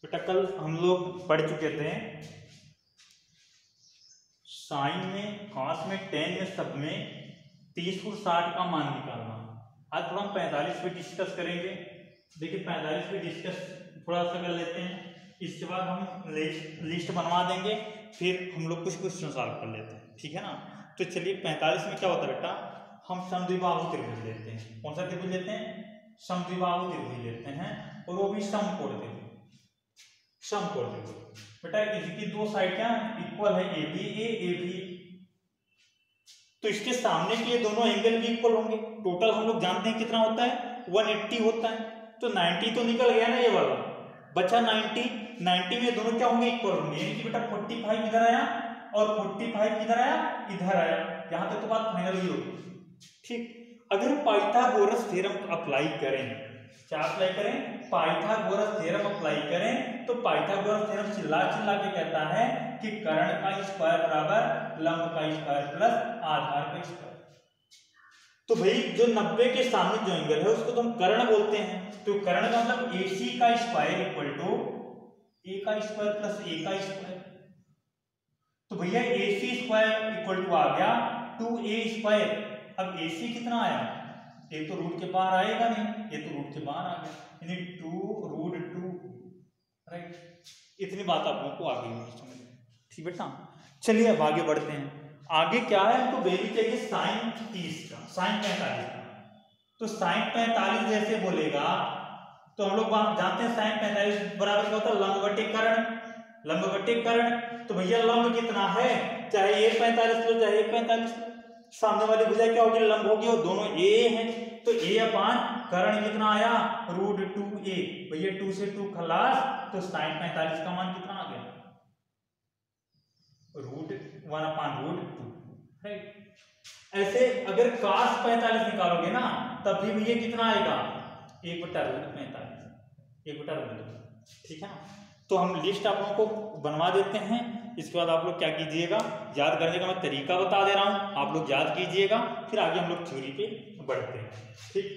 बेटा कल हम लोग पढ़ चुके थे साइन में, कॉस में, टेन में, सब में 30 और 60 का मान निकालना। आज थोड़ा हम 45 पे डिस्कस करेंगे। देखिए 45 पे डिस्कस थोड़ा सा कर लेते हैं, इसके बाद हम लिस्ट बनवा देंगे, फिर हम लोग कुछ क्वेश्चन सॉल्व कर लेते हैं, ठीक है ना। तो चलिए 45 में क्या होता है बेटा, हम समद्विबाहु त्रिभुज लेते हैं। कौन सा त्रिभुज लेते हैं? समद्विबाहु त्रिभुज लेते हैं, और वो भी समकोण त्रिभुज। समकोण त्रिभुज बेटा इसकी दो साइड क्या इक्वल है, ए बी ए, तो इसके सामने के दोनों एंगल भी इक्वल होंगे। टोटल हम लोग जानते हैं कितना होता है, 180 होता है। तो 90 तो निकल गया ना, ये वाला बचा 90 में दोनों क्या होंगे, इक्वल होंगे। यानी कि बेटा 45 इधर आया और 45 किधर आया, इधर आया। यहां तक तो बात फाइनल ही होगी, ठीक। अगर पाइथागोरस थ्योरम अप्लाई करें, क्या अप्लाई करें, पाइथागोरस थ्योरम अप्लाई करें, तो पाइथागोरस थ्योरम चिल्ला के कहता है कि कर्ण का स्क्वायर बराबर लंब का स्क्वायर प्लस आधार का स्क्वायर। तो भाई जो 90 के सामने जो एंगल है उसको तो हम कर्ण बोलते हैं। तो कर्ण का मतलब AC का स्क्वायर इक्वल टू A का स्क्वायर प्लस A का स्क्वायर। तो भैया AC स्क्वायर इक्वल टू आ गया 2A स्क्वायर। अब AC कितना आया, ये तो रूट के बाहर आएगा नहीं, ये तो रूट के बाहर आ गया, यानी 2√2, राइट। इतनी बात आप लोगों को आ गई होगी समझ में, ठीक बेटा। चलिए अब आगे बढ़ते हैं। आगे क्या है, हमको वैल्यू चाहिए साइन 30 का, साइन 45 का। तो साइन 45 जैसे बोलेगा तो हम लोग जानते हैं साइन 45 बराबर क्या होता है, लंब बटे कर्ण। लंब बटे कर्ण, तो भैया लंब कितना है, चाहे ये 45 लो चाहे ये 45 लो, सामने वाली भुजा क्या होगी, लंब होगी, और दोनों ए हैं। तो ए अपान कर्ण कितना आया, √2a। भैया 2 से 2 खलास, तो साइन 45 का मान कितना आ गया, √1/√2, राइट। ऐसे अगर cos 45 निकालोगे ना, तब भी भैया कितना आएगा, 1/√45, 1/√2, ठीक है ना। तो हम लिस्ट आप लोगों को बनवा देते हैं। इसके बाद आप लोग क्या कीजिएगा, याद करने का मैं तरीका बता दे रहा हूं, आप लोग याद कीजिएगा, फिर आगे हम लोग थ्योरी पे बढ़ते हैं, ठीक।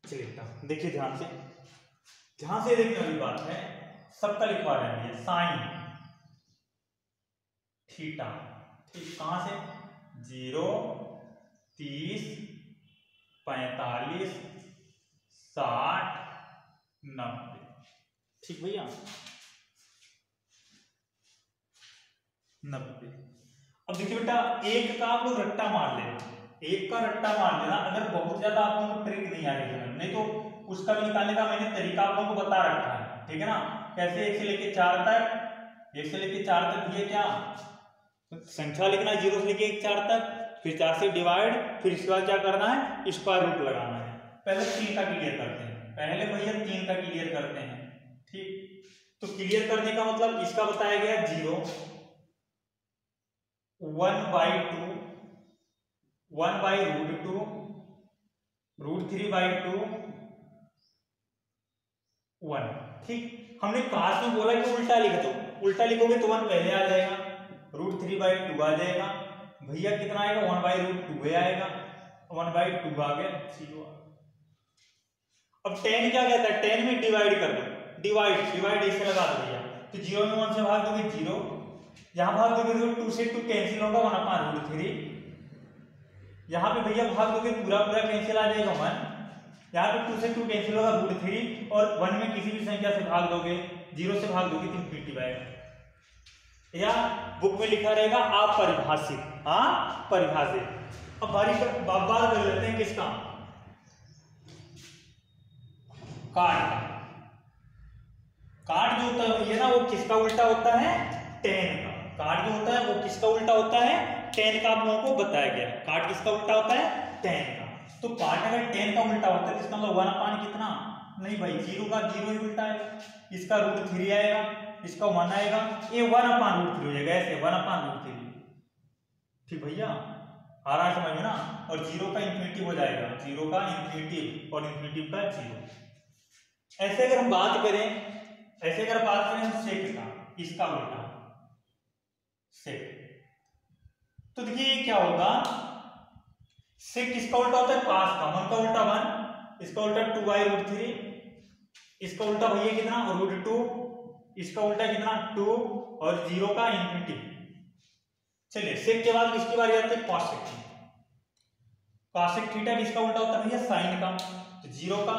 चलिए देखिए ध्यान से देखने वाली बात है, सबका लिखवा लेंगे साइन थीटा, ठीक। कहां से, 0, 30, 45, 60, 90, ठीक भैया, 90। अब देखिए बेटा एक का आप लोग रट्टा मार लेना, एक का रट्टा मार लेना, अगर बहुत ज्यादा आप लोगों को ट्रिक नहीं आ रही है, नहीं तो उसका भी निकालने का मैंने तरीका आप लोगों को बता रखा है, ठीक है ना। कैसे 1 से लेके 4 तक, 1 से लेके 4 तक ये क्या संख्या लिखना, 0 से लेके 4 तक, फिर 4 से डिवाइड, फिर इसके बाद क्या करना है, स्क्वायर रूट लगाना है। पहले 3 का क्लियर करते हैं, पहले भैया 3 का क्लियर करते हैं, ठीक। तो क्लियर करने का मतलब इसका बताया गया 0, 1/2, 1/√2, √3/2, 1, ठीक। हमने क्लास में बोला कि उल्टा लिख दो, उल्टा लिखोगे तो 1 पहले आ जाएगा, √3/2 आ जाएगा, भैया कितना आएगा, 1/√2 आएगा, 1/2 आ गया, 0। अब 10 क्या कहता है, 10 में डिवाइड कर दो, डिवाइड ऐसे लगा दो भैया, तो 0 में 1 से भाग दोगे 0, यहां भाग दोगे तो 2 से 2 कैंसिल होगा, 1/√3, यहां पे भैया भाग दोगे पूरा कैंसिल आ जाएगा 1, यहाँ पे 2 से 2 कैंसिल होगा √3, और 1 में किसी भी संख्या से भाग दोगे, 0 से भाग दोगे तो इंफिनिटी आएगा, या बुक में लिखा रहेगा अपरिभाषित, हाँ परिभाषित। अब बात कर लेते हैं किसका, कार्ड जो होता है ये ना, वो किसका उल्टा होता है, tan का। कार्ड जो होता है वो किसका उल्टा होता है, tan का। आप लोगों को बताया गया कार्ड किसका उल्टा होता है, tan का। तो कार्ड अगर tan का उल्टा होता है तो इसका मतलब 1 कितना, नहीं भाई 0 का 0 ही उल्टा है, इसका √3 आएगा, इसका 1 आएगा, ये 1/√3 हो जाएगा, ऐसे 1/√3, ठीक भैया, आ रहा है समझ में ना। और 0 का इंफिनिटी हो जाएगा, 0 का इंफिनिटी और इंफिनिटी का 0। ऐसे अगर हम बात करें सेक का, इसका उल्टा सेक, तो देखिए क्या होगा, सेक किसका उल्टा होता है, cos का, 1 का उल्टा 1, इसका उल्टा 2/√3, इसका उल्टा भैया कितना, √2, इसका उल्टा कितना 2 और 0 का इन्फिनिटी। चलिए सेक के बाद किसकी बारी आती है, कॉसेक की। कॉसेक थीटा किसका उल्टा होता है भैया, साइन का। तो 0 का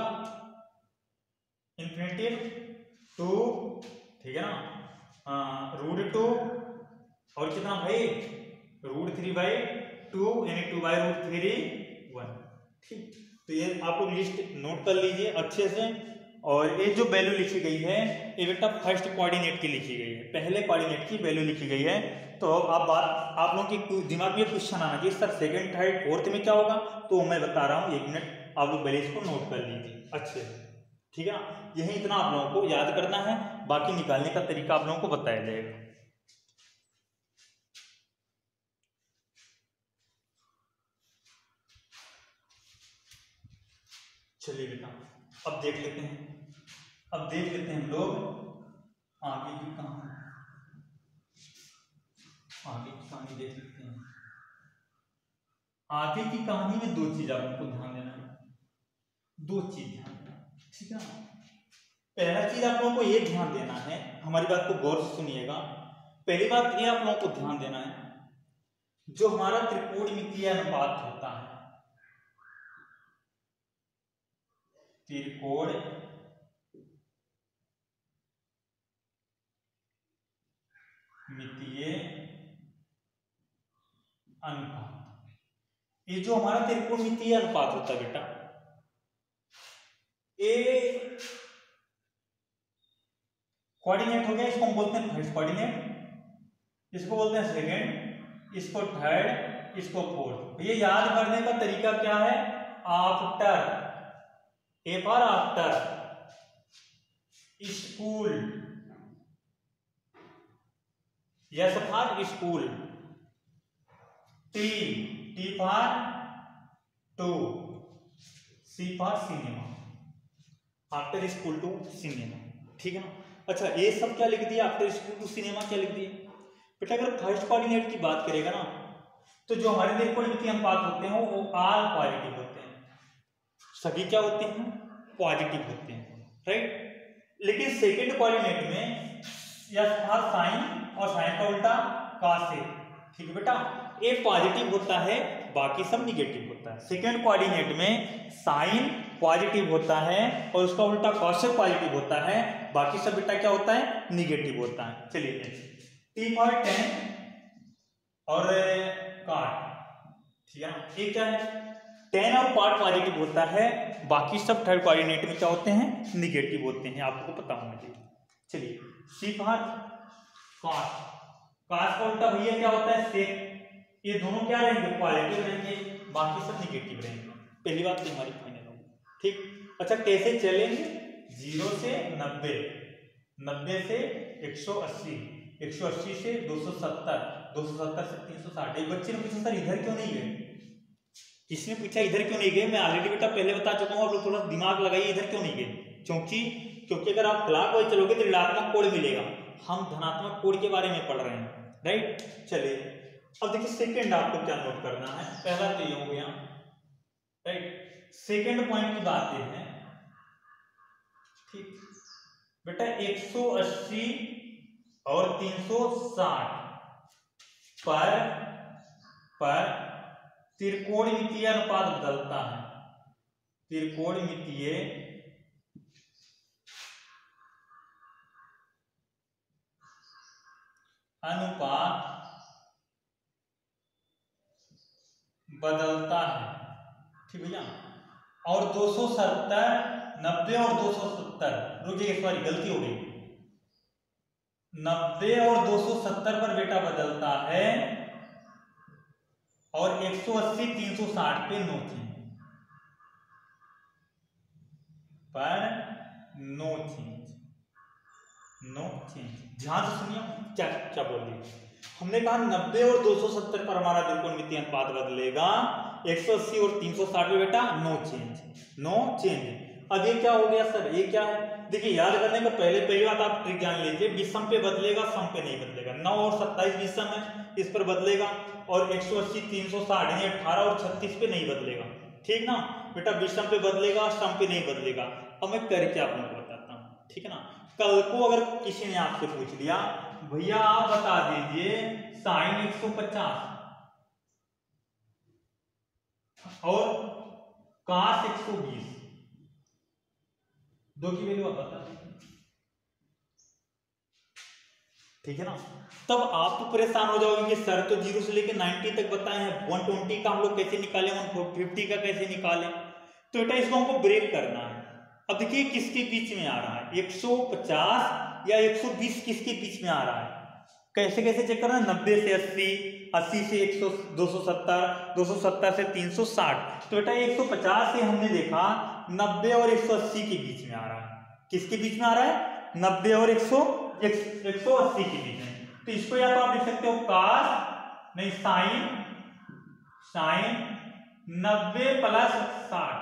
इन्फिनिटी 2, ठीक है ना, √2 और कितना भाई √3/2 यानी 2/√3 1। ठीक, तो ये आप लोग लिस्ट नोट कर लीजिए अच्छे से। और ये जो वैल्यू लिखी गई है ये बेटा फर्स्ट कोऑर्डिनेट की लिखी गई है, पहले कोऑर्डिनेट की वैल्यू लिखी गई है। तो आप लोगों के दिमाग में क्वेश्चन आना चाहिए सर सेकंड थर्ड फोर्थ में क्या होगा, तो मैं बता रहा हूँ, 1 मिनट आप लोग पहले इसको नोट कर लीजिए अच्छे से, ठीक है ना। यही इतना आप लोगों को याद करना है, बाकी निकालने का तरीका आप लोगों को बताया जाएगा। चलिए बेटा अब देख लेते हैं हम लोग आगे की कहानी देख लेते हैं। आगे की कहानी में 2 चीज आपको ध्यान देना है, 2 चीज ध्यान देना, ठीक है ना। पहला चीज आप लोगों को ये ध्यान देना है, हमारी बात को गौर से सुनिएगा। पहली बात ये आप लोगों को ध्यान देना है, जो हमारा त्रिकोणमितीय अनुपात होता है, त्रिकोणमितीय अनुपात, ये जो हमारा त्रिकोणमितीय अनुपात होता है बेटा, ये कोऑर्डिनेट हो गया, इसको हम बोलते हैं फर्स्ट कोऑर्डिनेट, इसको बोलते हैं सेकंड, इसको थर्ड, इसको फोर्थ। ये याद करने का तरीका क्या है, after, A for after, school, S for school, T for to, C for cinema, after school to cinema, ठीक है ना। अच्छा ये सब क्या लिख दिया, आफ्टर स्कूल टू सिनेमा क्या लिख दिया बेटा। अगर फर्स्ट कोऑर्डिनेट की बात करेगा ना, तो जो हमारे त्रिकोणमितीय अनुपात होते हैं वो ऑल पॉजिटिव होते हैं, सभी क्या होते हैं, पॉजिटिव होते हैं, राइट। लेकिन सेकंड कोऑर्डिनेट में यस फॉर साइन, और साइन का उल्टा कॉसेक, ठीक है बेटा। ए पॉजिटिव होता है, बाकी सब निगेटिव होता है। सेकंड कोऑर्डिनेट में साइन पॉजिटिव होता है और उसका उल्टा कॉसेक पॉजिटिव होता है, बाकी सब बेटा क्या होता है, निगेटिव होता है। चलिए टी फॉर 10 और कॉट, ठीक है ना। ये क्या है, 10 और कॉट पॉजिटिव होता है, बाकी सब थर्ड कोऑर्डिनेट में क्या होते हैं, निगेटिव होते हैं, आपको पता होना चाहिए। चलिए सी फॉर कॉस, कॉस का उल्टा भैया क्या होता है, सेक। ये दोनों क्या रहेंगे, पॉजिटिव रहेंगे, बाकी सब निगेटिव रहेंगे। पहली बात तो हमारी फाइनल होगी, ठीक। अच्छा कैसे चलेंगे, 0 से 90, 90 से 180, 180 से 270, 270 से 360। एक बच्चे ने पूछा सर इधर क्यों नहीं गए, किसने पूछा इधर क्यों नहीं गए। मैं ऑलरेडी बेटा पहले बता चुका हूँ, आप लोग थोड़ा दिमाग लगाइए, इधर क्यों नहीं गए, क्योंकि अगर आप क्लॉकवाइज चलोगे तो ऋणात्मक कोण मिलेगा, हम धनात्मक कोण के बारे में पढ़ रहे हैं, राइट। चलिए अब देखिए सेकंड आपको क्या नोट करना है, पहला तो ये हो गया, राइट। सेकंड पॉइंट की बात ये है, ठीक बेटा, 180 और 360 पर त्रिकोणमितीय अनुपात बदलता है, त्रिकोणमितीय अनुपात बदलता है, ठीक भैया। और 270, 90 और 270, रुकिए सॉरी गलती हो गई, 90 और 270 पर बेटा बदलता है, और 180 360 पे नो चेंज, पर नो चेंज, नो चेंज। ध्यान से सुनिए क्या क्या बोल रही, हमने कहा 90 और 270 पर हमारा त्रिकोणमितीय अनुपात बदलेगा, 180 और 360 पे बेटा नो चेंज, नो चेंज। अब ये क्या हो गया सर, ये क्या है, देखिए याद करने का पहली बात आप ट्रिक जान लीजिए, विषम पे बदलेगा, सम पे नहीं बदलेगा। 9 और 27 विषम है, इस पर बदलेगा, और 180 360 यानी 18 और 36 पे नहीं बदलेगा, ठीक ना बेटा। विषम पे बदलेगा, सम पे नहीं बदलेगा। अब मैं करके आप लोगों को बताता हूँ, ठीक है ना। कल को अगर किसी ने आपसे पूछ लिया भैया आप बता दीजिए साइन 150 और cos 120, दो की वैल्यू आप बता दीजिए, ठीक है ना। तब आप तो परेशान हो जाओगे कि सर तो 0 से लेकर 90 तक बताए हैं, 120 का हम लोग कैसे निकालें, 150 का कैसे निकालें। तो बेटा इसको हमको ब्रेक करना है। अब देखिए किसके बीच में आ रहा है, 150 या 120 किसके बीच में आ रहा है, कैसे कैसे चेक करना है, 90 से 80, 80 से 100, 270, 270 से 360। तो बेटा 150 से हमने देखा 90 और 180 के बीच में आ रहा है, किसके बीच में आ रहा है, 90 और 180 के बीच में। तो इसको या तो आप लिख सकते हो cos नहीं साइन 90 प्लस 60,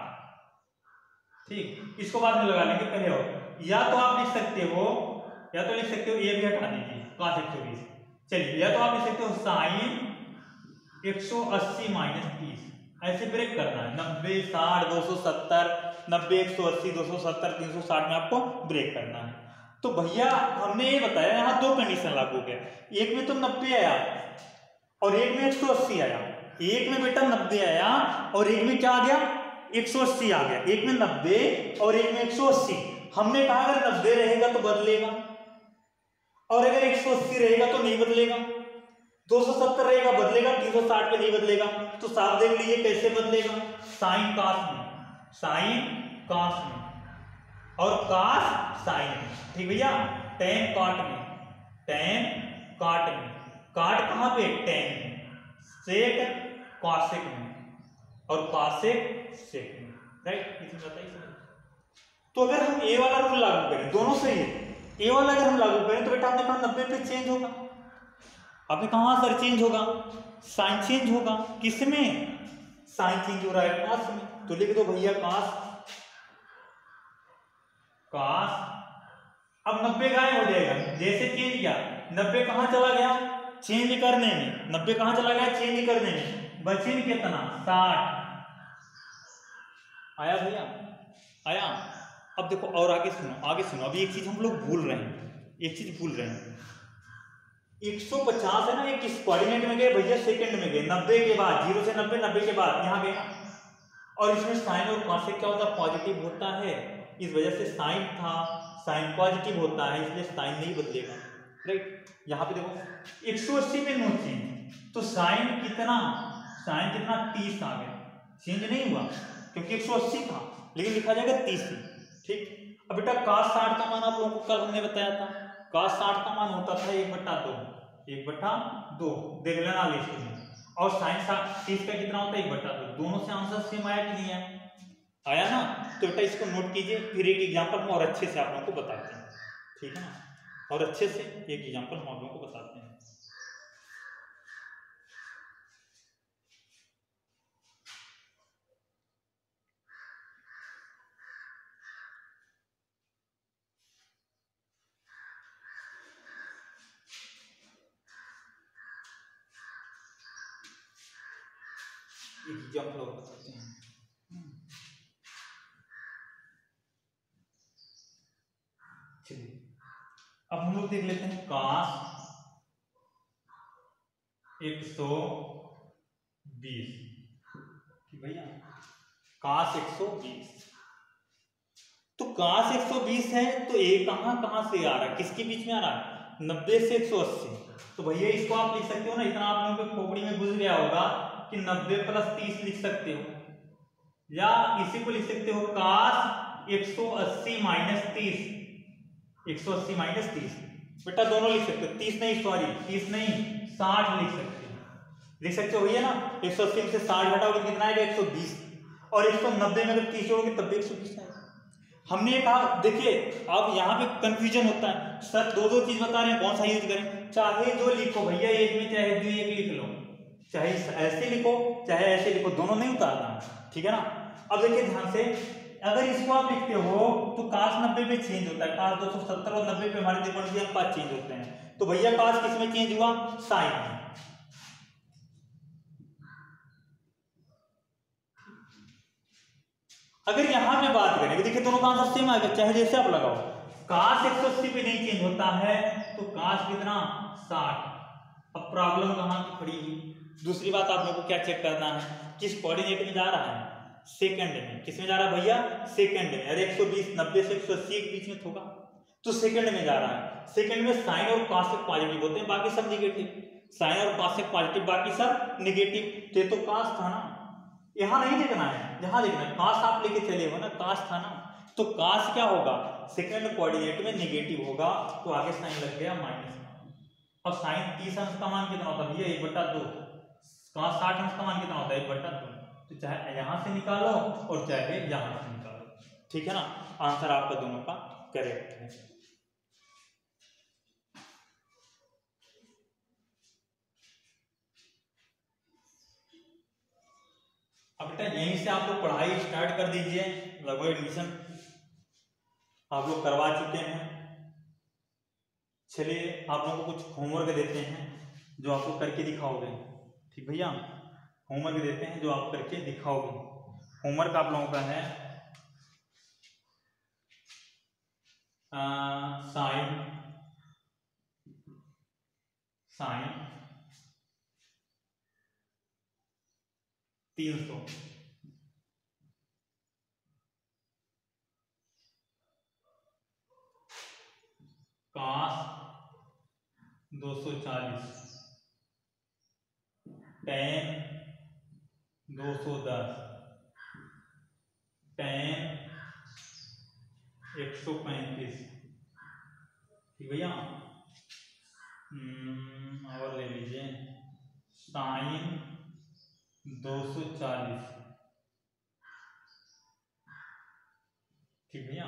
ठीक। इसको बाद में लगा लेंगे पहले, और या तो आप लिख सकते हो ये भी हटा दीजिए cos 120, चलिए या तो आप लिख सकते हो साइन 180 माइनस 30, ऐसे ब्रेक करना है, 90 60 270, 90 180 270 360 में आपको ब्रेक करना है। तो भैया हमने ये बताया यहाँ दो कंडीशन लागू हो गया, एक में तो 90 आया और एक में 180 आया, एक में बेटा 90 आया और एक में क्या आ गया 180 आ गया, एक में 90 और एक में 180। हमने कहा अगर 90 रहेगा तो बदलेगा और अगर 180 रहेगा तो नहीं बदलेगा, 270 रहेगा बदलेगा, 360 पे नहीं बदलेगा। तो साफ देख लीजिए कैसे बदलेगा, साइन कास में और कास साइन में, ठीक भैया। टेन काट में, काट कहां पे, टेन में, सेक कॉसेक में और कॉसेक सेक में, राइट। इसमें बताइए। तो अगर हम ए वाला रूल लागू करें, दोनों सही है, ए वाला अगर हम लागू करें तो बेटा आपने कहा 90 पे चेंज होगा, आपने कहा सर चेंज होगा, साइन चेंज होगा, किसमें, साइन चेंज हो रहा है कॉस में। तो लिख दो भैया कॉस, अब 90 गायब हो जाएगा, जैसे चेंज किया 90 कहां चला गया, चेंज करने में, 90 कहां चला गया, चेंज करने में, बचे कितना 60 आया भैया, आया। अब देखो और आगे सुनो, अभी एक चीज हम लोग भूल रहे हैं, 150 है ना, ये किस कोऑर्डिनेट में गए भैया, सेकंड में गए, 90 के बाद 0 से 90, 90 के बाद यहां गए, और इसमें साइन और कॉसेक क्या होता है, पॉजिटिव होता है, इस वजह से साइन था, साइन पॉजिटिव होता है इसलिए साइन नहीं बदलेगा, राइट। यहाँ पे देखो 180 में नो चेंज, तो साइन कितना 30 आ गया, चेंज नहीं हुआ क्योंकि 180 था, लेकिन लिखा जाएगा 30, ठीक। अब बेटा cos 60 का मान आप लोगों को कल हमने बताया था, cos 60 का मान होता था 1/2, देख लेना लिस्ट में, और साइन 30 का कितना होता है 1/2, दोनों से आंसर सेम आया कि नहीं आया ना। तो बेटा इसको नोट कीजिए, फिर एक एग्जांपल में और अच्छे से आप लोगों को बताते हैं, ठीक है ना, और अच्छे से एक एग्जांपल हम आप लोगों को बताते हैं। एग्जांपल और बताते हैं, चलिए अब हम लोग देख लेते हैं cos 120 कि भैया cos 120, तो cos 120 है तो ये कहां से आ रहा है, किसके बीच में आ रहा है, 90 से 180। तो भैया इसको आप लिख सकते हो ना, इतना आप लोगों के खोपड़ी में घुस गया होगा कि 90 प्लस 30 लिख सकते हो, या इसी को लिख सकते हो cos 180 माइनस 30, 180 माइनस 30, बेटा दोनों लिख सकते हो, 30 नहीं 60 लिख सकते हो भैया ना। 180 में से 60 घटाओगे कितना आएगा 120, और 190 में अगर 30 जोड़ोगे तब भी 120 आएगा। हमने ये कहा, देखिए अब यहाँ पे कंफ्यूजन होता है, सर दो चीज बता रहे हैं कौन सा यूज करें, चाहे जो लिखो भैया एक में, चाहे जो एक लिख लो, चाहे ऐसे लिखो चाहे ऐसे लिखो, दोनों नहीं उतारना, ठीक है ना। अब देखिए ध्यान से, अगर इसको आप लिखते हो तो cos 90 पे चेंज होता है, cos 270 और 90 पे हमारे त्रिकोणीय अनुपात चेंज होते हैं, तो भैया cos किस में चेंज हुआ, साइन में। अगर यहां पे बात करें, देखिए दोनों का आंसर सेम आएगा, चाहे जैसे आप लगाओ, cos 180 पे नहीं चेंज होता है तो cos कितना 60। अब प्रॉब्लम कहाँ की खड़ी हुई। दूसरी बात आप लोगों को क्या चेक करना है, किस कोऑर्डिनेट में जा रहा है, सेकंड में। किस में जा रहा है भैया, सेकंड में। अरे 120 90 से 180 के बीच में होगा तो सेकंड में जा रहा है। सेकंड में साइन और cos पॉजिटिव होते हैं, बाकी सब निगेटिव। साइन और cos पॉजिटिव, बाकी सब निगेटिव। तो cos था ना, यहाँ नहीं देखना है, यहाँ देखना है। cos आप लेके चले हो ना, cos था ना, तो cos क्या होगा, सेकंड कोऑर्डिनेट में निगेटिव होगा, तो आगे साइन लग गया माइनस। और साइन 30 अंश का मान कितना होता है भैया, 1/2। cos 60 अंश का मान कितना होता है, 1/2। तो चाहे यहां से निकालो और चाहे यहां से निकालो, ठीक है ना। आंसर आपका दोनों का करेक्ट है। अब बेटा यहीं से आप लोग पढ़ाई स्टार्ट कर दीजिए। लगभग एडमिशन आप लोग करवा चुके हैं। चलिए आप लोगों को कुछ होमवर्क देते हैं जो आप लोग करके दिखाओगे, ठीक भैया। होमवर्क देते हैं जो आप करके दिखाओगे। होमवर्क आप लोगों का है साइन 300, cos 240, tan 210, tan 135, ठीक भैया। और ले लीजिए साइन 240, ठीक भैया।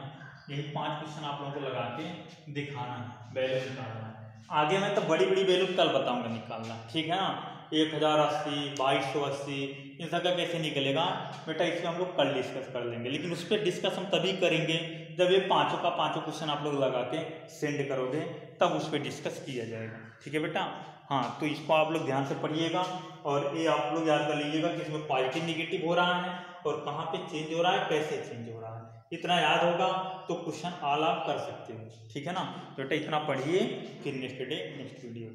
यही 5 क्वेश्चन आप लोगों को लगा के दिखाना है, वैल्यू निकालना है। आगे मैं तो बड़ी बड़ी वैल्यू कल बताऊंगा निकालना, ठीक है ना। 1080, 2280, इन सब का कैसे निकलेगा बेटा, इसमें हम लोग कल डिस्कस कर लेंगे। लेकिन उस पर डिस्कस हम तभी करेंगे जब ये पांचों का पांचों क्वेश्चन आप लोग लगा के सेंड करोगे, तब उस पर डिस्कस किया जाएगा, ठीक है बेटा। हाँ, तो इसको आप लोग ध्यान से पढ़िएगा और ये आप लोग याद कर लीजिएगा कि इसमें पॉजिटिव निगेटिव हो रहा है और कहाँ पे चेंज हो रहा है, कैसे चेंज हो रहा है। इतना याद होगा तो क्वेश्चन ऑल आप कर सकते हो, ठीक है ना। बेटा इतना पढ़िए, फिर नेक्स्ट डे नेक्स्ट वीडियो।